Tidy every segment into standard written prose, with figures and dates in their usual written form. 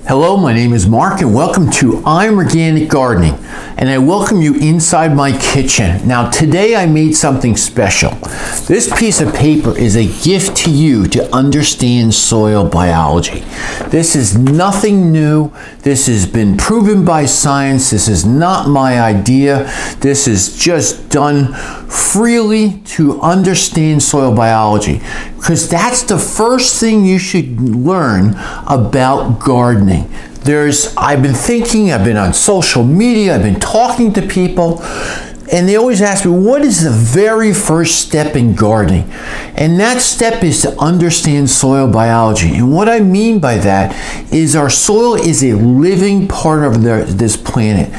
Hello, my name is Mark and welcome to I'm Organic Gardening, and I welcome you inside my kitchen. Now today I made something special. This piece of paper is a gift to you to understand soil biology. This is nothing new. This has been proven by science. This is not my idea. This is just done freely to understand soil biology, because that's the first thing you should learn about gardening. I've been on social media, I've been talking to people, and they always ask me, what is the very first step in gardening? And that step is to understand soil biology. And what I mean by that is our soil is a living part of this planet.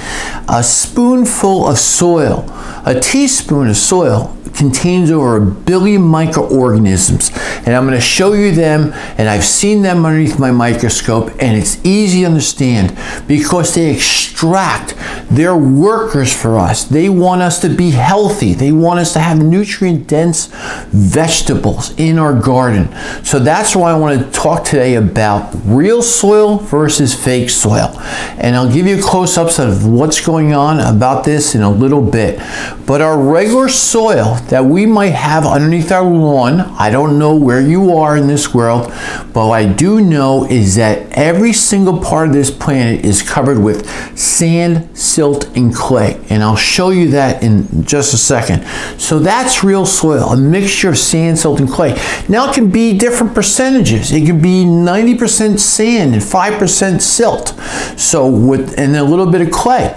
A spoonful of soil, a teaspoon of soil, contains over 1 billion microorganisms, and I'm going to show you them, and I've seen them underneath my microscope, and it's easy to understand because they extract their workers for us. They want us to be healthy. They want us to have nutrient-dense vegetables in our garden. So that's why I want to talk today about real soil versus fake soil, and I'll give you close-ups of what's going on about this in a little bit. But our regular soil that we might have underneath our lawn, I don't know where you are in this world, but what I do know is that every single part of this planet is covered with sand, silt, and clay, and I'll show you that in just a second. So that's real soil, a mixture of sand, silt, and clay. Now it can be different percentages. It can be 90% sand and 5% silt, and a little bit of clay.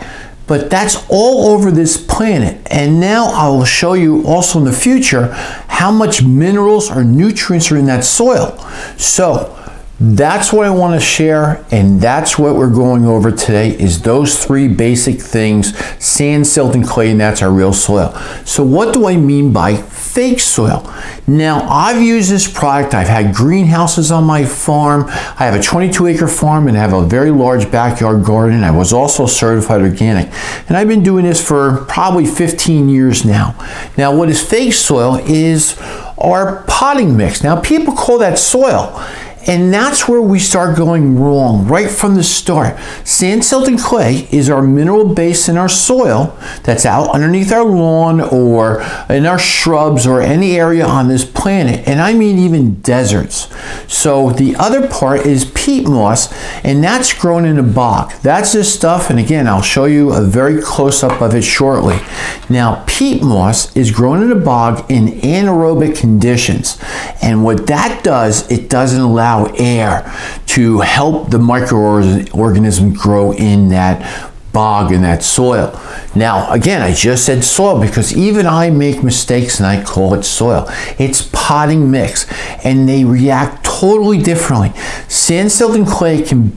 But that's all over this planet. And now I will show you also in the future how much minerals or nutrients are in that soil. So that's what I want to share, and that's what we're going over today, is those three basic things: sand, silt, and clay, and that's our real soil. So what do I mean by fake soil? Now, I've used this product. I've had greenhouses on my farm. I have a 22-acre farm and I have a very large backyard garden. I was also certified organic, and I've been doing this for probably 15 years now. Now, what is fake soil is our potting mix. Now, people call that soil, and that's where we start going wrong right from the start. Sand, silt, and clay is our mineral base in our soil that's out underneath our lawn or in our shrubs or any area on this planet, and I mean even deserts. So the other part is peat moss, and that's grown in a bog. That's this stuff, and again, I'll show you a very close-up of it shortly. Now, peat moss is grown in a bog in anaerobic conditions, and what that does, it doesn't allow air to help the microorganism grow in that bog, in that soil. Now, again, I just said soil because even I make mistakes and I call it soil. It's potting mix, and they react totally differently. Sand, silt, and clay can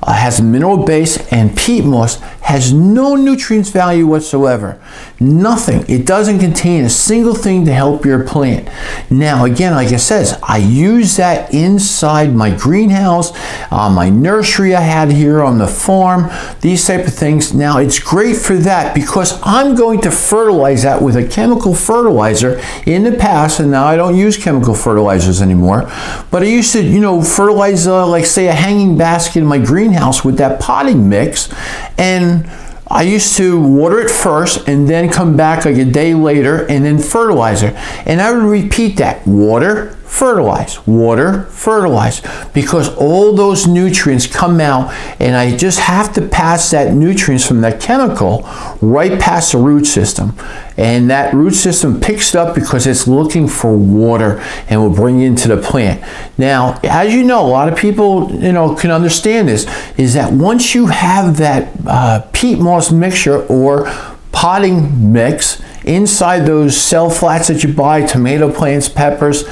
has a mineral base, and peat moss has no nutrients value whatsoever. Nothing. It doesn't contain a single thing to help your plant. Now, again, like I said, I use that inside my greenhouse, my nursery I had here on the farm, these type of things. Now, it's great for that because I'm going to fertilize that with a chemical fertilizer in the past, and now I don't use chemical fertilizers anymore, but I used to, fertilize, like say, a hanging basket in my greenhouse with that potting mix, and I used to water it first and then come back like a day later and then fertilize it. And I would repeat that: water, fertilize, because all those nutrients come out, and I just have to pass that nutrients from that chemical right past the root system. And that root system picks it up because it's looking for water and will bring it into the plant. Now, as you know, a lot of people, can understand this, is that once you have that peat moss mixture or potting mix inside those cell flats that you buy, tomato plants, peppers,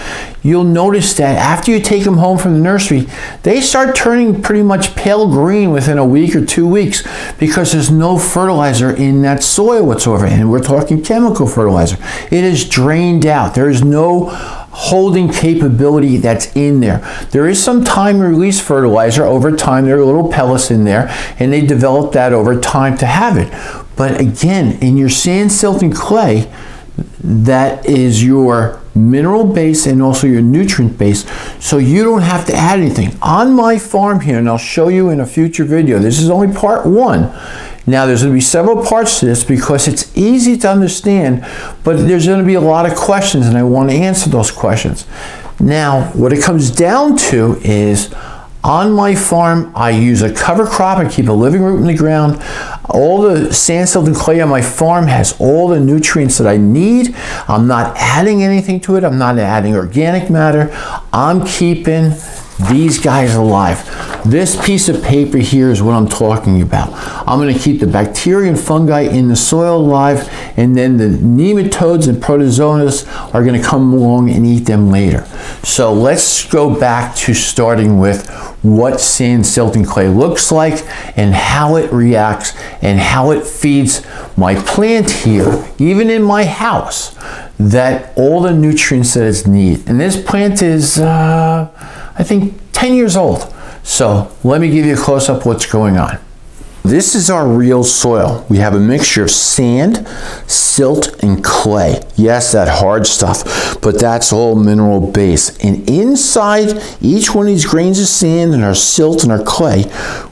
you'll notice that after you take them home from the nursery, they start turning pretty much pale green within a week or 2 weeks because there's no fertilizer in that soil whatsoever. And we're talking chemical fertilizer. It is drained out. There is no holding capability that's in there. There is some time release fertilizer over time. There are little pellets in there, and they develop that over time to have it. But again, in your sand, silt, and clay, that is your mineral base and also your nutrient base, so you don't have to add anything. On my farm here, and I'll show you in a future video, this is only part one. Now there's going to be several parts to this because it's easy to understand, but there's going to be a lot of questions and I want to answer those questions. Now what it comes down to is, on my farm, I use a cover crop. I keep a living root in the ground. All the sand, silt, and clay on my farm has all the nutrients that I need. I'm not adding anything to it. I'm not adding organic matter. I'm keeping these guys alive. This piece of paper here is what I'm talking about. I'm going to keep the bacteria and fungi in the soil alive, and then the nematodes and protozoas are going to come along and eat them later. So let's go back to starting with what sand, silt, and clay looks like and how it reacts and how it feeds my plant here, even in my house, that all the nutrients that it needs. And this plant is, I think, 10 years old. So let me give you a close-up of what's going on. This is our real soil. We have a mixture of sand, silt, and clay. Yes, that hard stuff, but that's all mineral base. And inside each one of these grains of sand and our silt and our clay,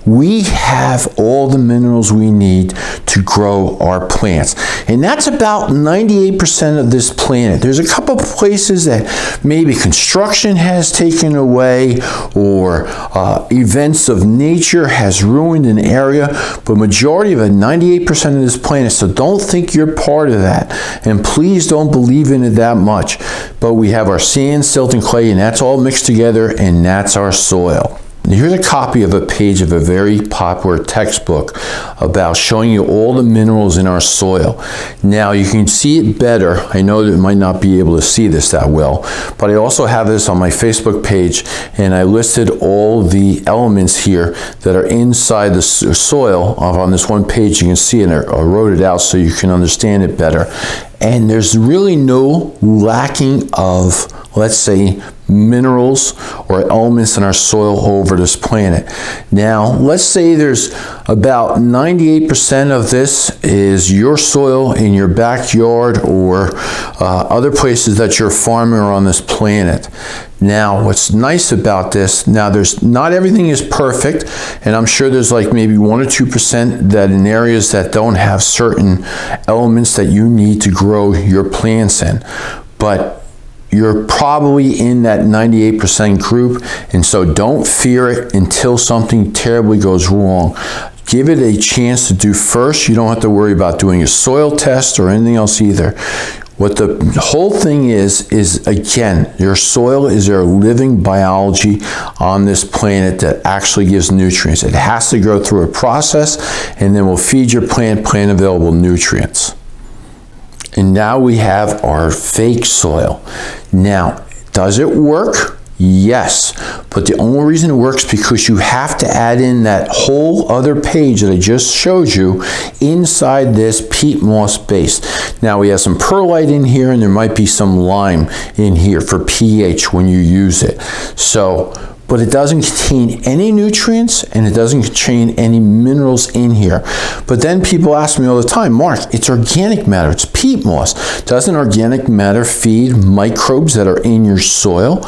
we have all the minerals we need to grow our plants. And that's about 98% of this planet. There's a couple of places that maybe construction has taken away, or events of nature has ruined an area, but majority of it, 98% of this planet. So don't think you're part of that, and please don't believe in it that much. But we have our sand, silt, and clay, and that's all mixed together, and that's our soil. Here's a copy of a page of a very popular textbook about showing you all the minerals in our soil. Now you can see it better. I know that you might not be able to see this that well, but I also have this on my Facebook page, and I listed all the elements here that are inside the soil on this one page. You can see it, and I wrote it out so you can understand it better. And there's really no lacking of, let's say, minerals or elements in our soil over this planet. Now, let's say there's about 98% of this is your soil in your backyard or other places that you're farming on this planet. Now, what's nice about this, now not everything is perfect, and I'm sure there's like maybe 1 or 2% that in areas that don't have certain elements that you need to grow your plants in. But you're probably in that 98% group, and so don't fear it until something terribly goes wrong. Give it a chance to do first. You don't have to worry about doing a soil test or anything else either. What the whole thing is again, your soil is your living biology on this planet that actually gives nutrients. It has to go through a process, and then we'll feed your plant available nutrients. And now we have our fake soil. Now, does it work? Yes, but the only reason it works is because you have to add in that whole other page that I just showed you inside this peat moss base. Now we have some perlite in here, and there might be some lime in here for pH when you use it. So, but it doesn't contain any nutrients, and it doesn't contain any minerals in here. But then people ask me all the time, Mark, it's organic matter, it's peat moss. Doesn't organic matter feed microbes that are in your soil?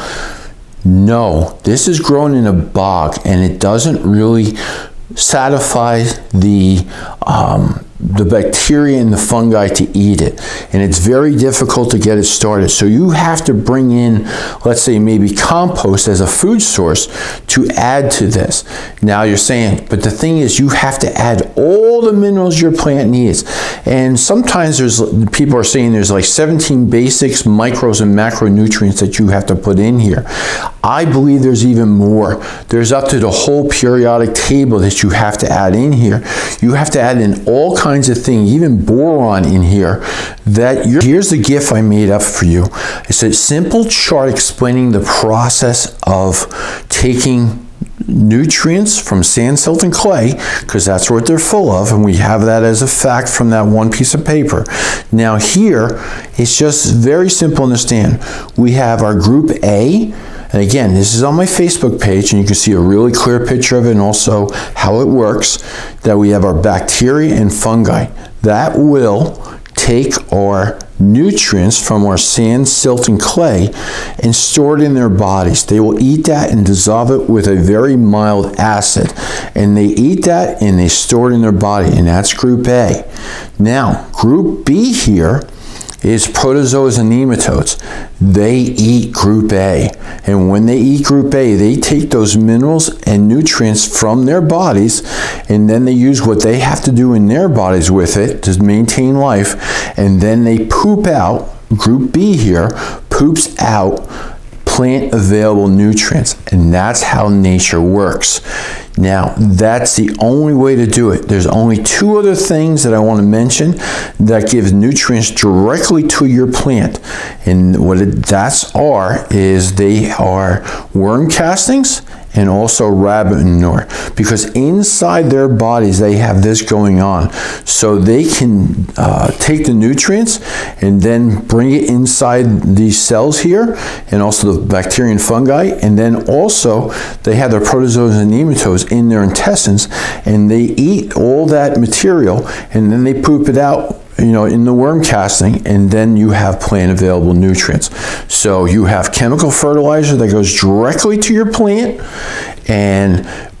No, this is grown in a bog, and it doesn't really satisfy the bacteria and the fungi to eat it, and it's very difficult to get it started. So you have to bring in, let's say, maybe compost as a food source to add to this. Now you're saying, but the thing is, you have to add all the minerals your plant needs, and sometimes people are saying there's like 17 basics, micros, and macronutrients that you have to put in here. I believe there's even more. There's up to the whole periodic table that you have to add in here. You have to add in all kinds of things, even boron in here. Here's the GIF I made up for you. It's a simple chart explaining the process of taking nutrients from sand, silt, and clay, because that's what they're full of, and we have that as a fact from that one piece of paper. Now here, it's just very simple to understand. We have our group A, and again, this is on my Facebook page, and you can see a really clear picture of it and also how it works, that we have our bacteria and fungi. That will take our nutrients from our sand, silt, and clay and store it in their bodies. They will eat that and dissolve it with a very mild acid. And they eat that and they store it in their body, and that's group A. Now, group B here is protozoas and nematodes. They eat group A. And when they eat group A, they take those minerals and nutrients from their bodies, and then they use what they have to do in their bodies with it to maintain life, and then they poop out, group B here, poops out plant available nutrients, and that's how nature works. Now, that's the only way to do it. There's only two other things that I want to mention that give nutrients directly to your plant. And what they are worm castings and also rabbit manure, because inside their bodies they have this going on. So they can take the nutrients and then bring it inside these cells here, and also the bacteria and fungi, and then also they have their protozoas and nematodes in their intestines, and they eat all that material, and then they poop it out, you know, in the worm casting, and then you have plant available nutrients. So you have chemical fertilizer that goes directly to your plant,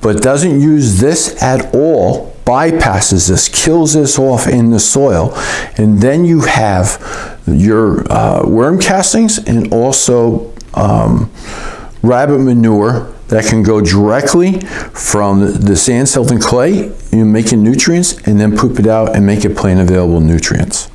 but doesn't use this at all, bypasses this, kills this off in the soil, and then you have your worm castings and also rabbit manure that can go directly from the sand, silt, and clay, making nutrients, and then poop it out and make it plant available nutrients.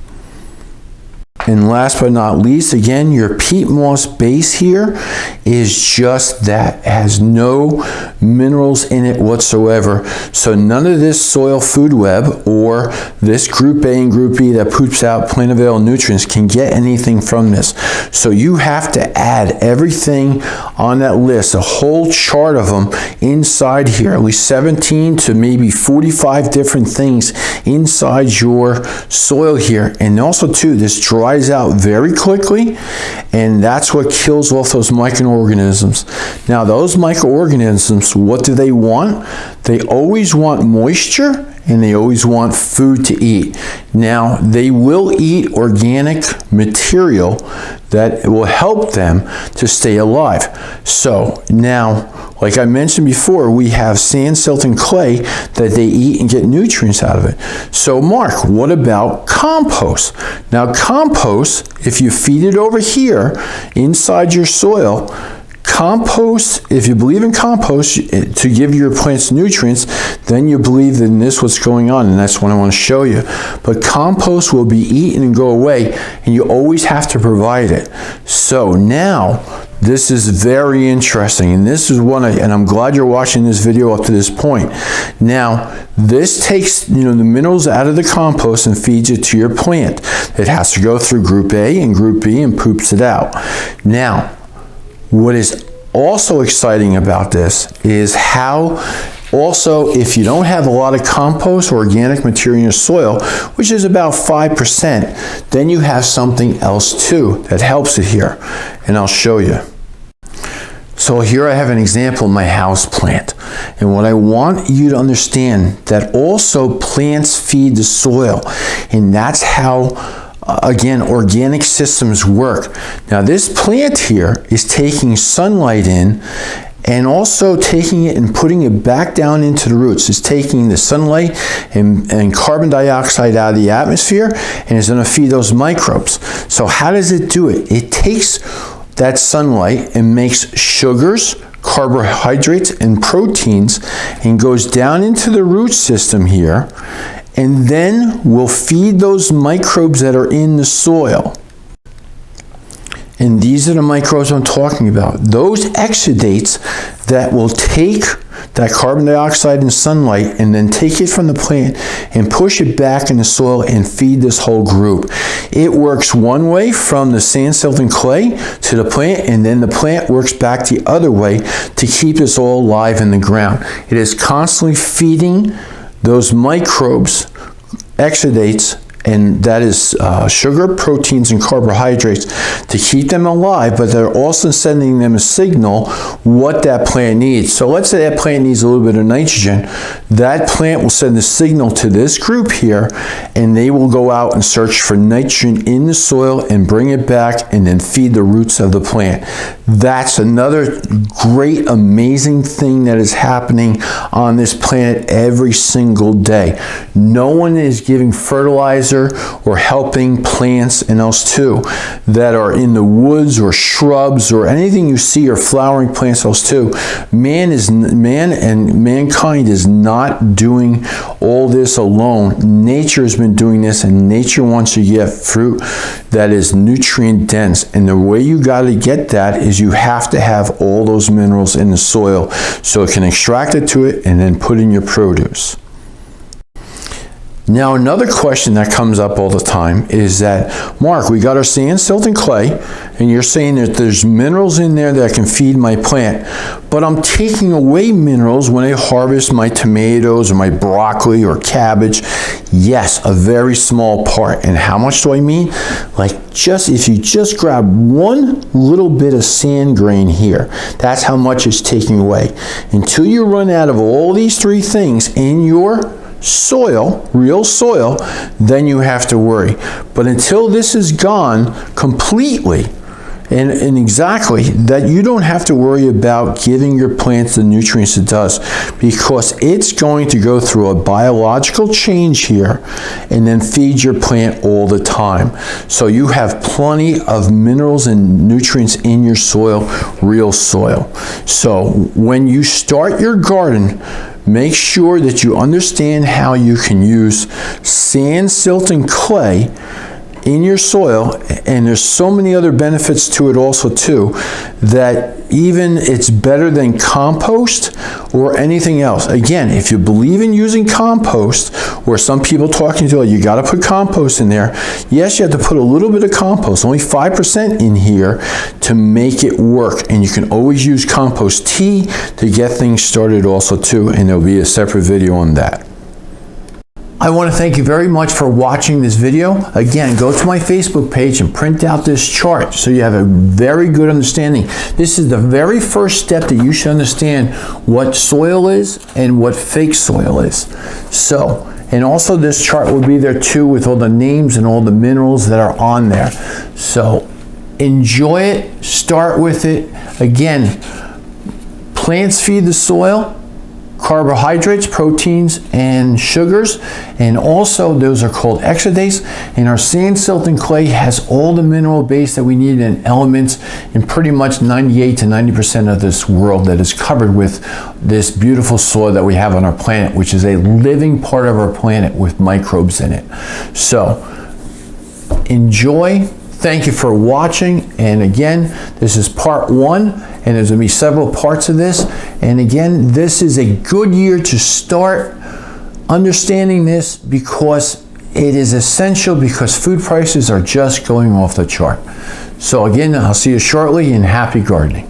And last but not least, again, your peat moss base here is just that. It has no minerals in it whatsoever. So none of this soil food web or this group A and group B that poops out plant available nutrients can get anything from this. So you have to add everything on that list, a whole chart of them inside here, at least 17 to maybe 45 different things inside your soil here. And also too, this dries out very quickly, and that's what kills off those microorganisms. Now, those microorganisms, what do they want? They always want moisture, and they always want food to eat. Now, they will eat organic material that will help them to stay alive. So now, like I mentioned before, we have sand, silt, and clay that they eat and get nutrients out of it. So Mark, what about compost? Now compost, if you feed it over here inside your soil, compost, if you believe in compost to give your plants nutrients, then you believe in this, what's going on, and that's what I want to show you. But compost will be eaten and go away, and you always have to provide it. So now, this is very interesting, and this is one, and I'm glad you're watching this video up to this point. Now, this takes, the minerals out of the compost and feeds it to your plant. It has to go through group A and group B and poops it out. Now, what is also exciting about this is how also, if you don't have a lot of compost or organic material in your soil, which is about 5%, then you have something else too that helps it here, and I'll show you. So here I have an example of my house plant, and what I want you to understand that also plants feed the soil, and that's how again, organic systems work. Now this plant here is taking sunlight in and also taking it and putting it back down into the roots. It's taking the sunlight and carbon dioxide out of the atmosphere, and is going to feed those microbes. So how does it do it? It takes that sunlight and makes sugars, carbohydrates, and proteins, and goes down into the root system here, and then will feed those microbes that are in the soil. And these are the microbes I'm talking about. Those exudates that will take that carbon dioxide and sunlight and then take it from the plant and push it back in the soil and feed this whole group. It works one way from the sand, silt, and clay to the plant, and then the plant works back the other way to keep this all alive in the ground. It is constantly feeding those microbes, exudates, and that is sugar, proteins, and carbohydrates to keep them alive, but they're also sending them a signal what that plant needs. So let's say that plant needs a little bit of nitrogen. That plant will send a signal to this group here, and they will go out and search for nitrogen in the soil and bring it back and then feed the roots of the plant. That's another great, amazing thing that is happening on this planet every single day. No one is giving fertilizer or helping plants and else too that are in the woods or shrubs or anything you see or flowering plants else too. Man and mankind is not doing all this alone. Nature has been doing this, and nature wants you to get fruit that is nutrient dense, and the way you got to get that is you have to have all those minerals in the soil so it can extract it to it and then put in your produce. Now, another question that comes up all the time is that, Mark, we got our sand, silt, and clay, and you're saying that there's minerals in there that can feed my plant, but I'm taking away minerals when I harvest my tomatoes or my broccoli or cabbage. Yes, a very small part. And how much do I mean? Like if you just grab one little bit of sand grain here, that's how much it's taking away. Until you run out of all these three things in your soil, real soil, then you have to worry. But until this is gone completely and exactly, that you don't have to worry about giving your plants the nutrients it does, because it's going to go through a biological change here and then feed your plant all the time. So you have plenty of minerals and nutrients in your soil, real soil. So when you start your garden, make sure that you understand how you can use sand, silt, and clay in your soil, and there's so many other benefits to it also too, that even it's better than compost or anything else. Again, if you believe in using compost, or some people talking to you got to put compost in there, yes, you have to put a little bit of compost, only 5% in here, to make it work. And you can always use compost tea to get things started also too, and there'll be a separate video on that. I want to thank you very much for watching this video. Again, go to my Facebook page and print out this chart so you have a very good understanding. This is the very first step that you should understand what soil is and what fake soil is. So, and also this chart will be there too with all the names and all the minerals that are on there. So enjoy it, start with it. Again, plants feed the soil, carbohydrates, proteins, and sugars, and also those are called exudates. And our sand, silt, and clay has all the mineral base that we need and elements in pretty much 98 to 90% of this world that is covered with this beautiful soil that we have on our planet, which is a living part of our planet with microbes in it. So enjoy. Thank you for watching, and again, this is part 1, and there's going to be several parts of this. And again, this is a good year to start understanding this, because it is essential, because food prices are just going off the chart. So again, I'll see you shortly, and happy gardening.